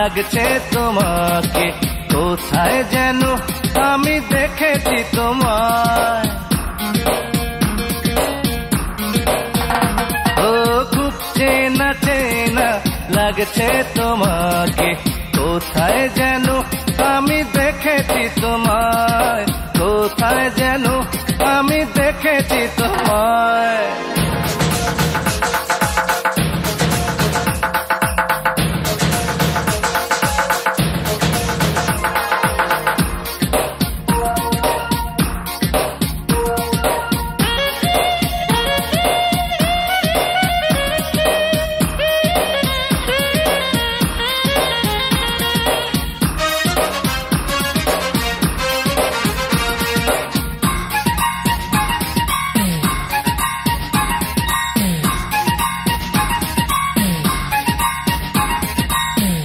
লাগছে তোমাকে, কোথায় যেন আমি দেখেছি তোমায়। ও খুব চেনা চেনা লাগছে তোমাকে, কোথায় যেন আমি দেখেছি তোমায়, কোথায় যেন আমি দেখেছি তোমায়।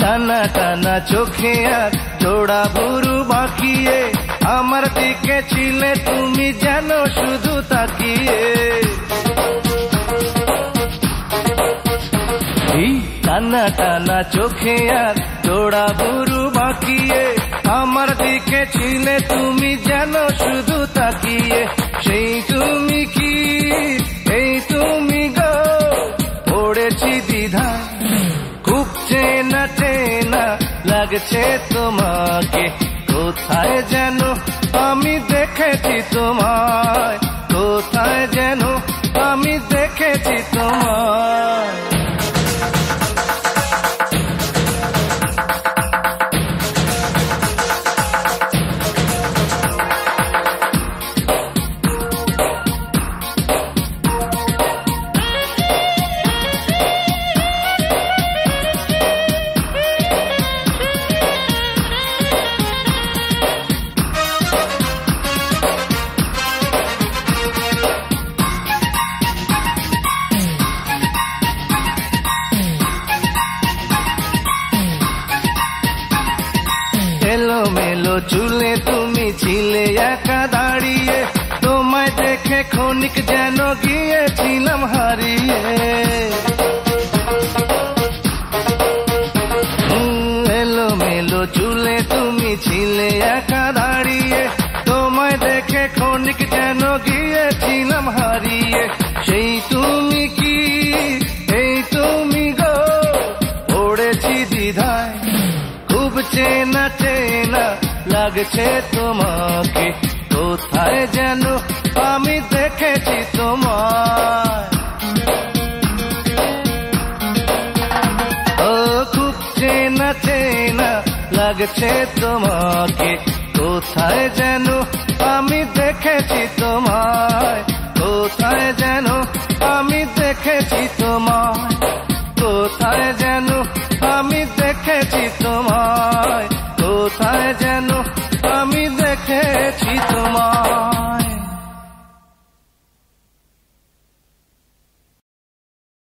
টানা টানা চোখে আর জোড়া ভুরু বাঁকিয়ে আমার দিকে ছিলে তুমি যেন শুধু তাকিয়ে। টানা টানা চোখে আর জোড়া ভুরু বাঁকিয়ে আমার দিকে ছিলে তুমি যেন শুধু তাকিয়ে। সেই তুমি কি এই তুমি গো, পড়েছি দ্বিধা, খুব চেনা চেনা লাগছে তোমাকে, কোথায় যেন আমি দেখেছি তোমায়, কোথায় যেন আমি দেখেছি তোমায়। এলোমেলো চুলে তুমি ছিলে একা দাঁড়িয়ে, তোমায় দেখে ক্ষণিক যেন গিয়েছিলাম হারিয়ে। এলোমেলো চুলে তুমি ছিলে একা দাঁড়িয়ে, তোমায় দেখে ক্ষণিক যেন গিয়েছিলাম হারিয়ে। সেই তুমি কি এই তুমি গো, পড়েছি দ্বিধায়, খুব চেনা চেনা লাগছে তোমাকে, কোথায় যেন আমি দেখেছি তোমায়। ও খুব চেনা চেনা লাগছে তোমাকে, কোথায় যেন আমি দেখেছি তোমায়, কোথায় যেন আমি দেখেছি তোমায়।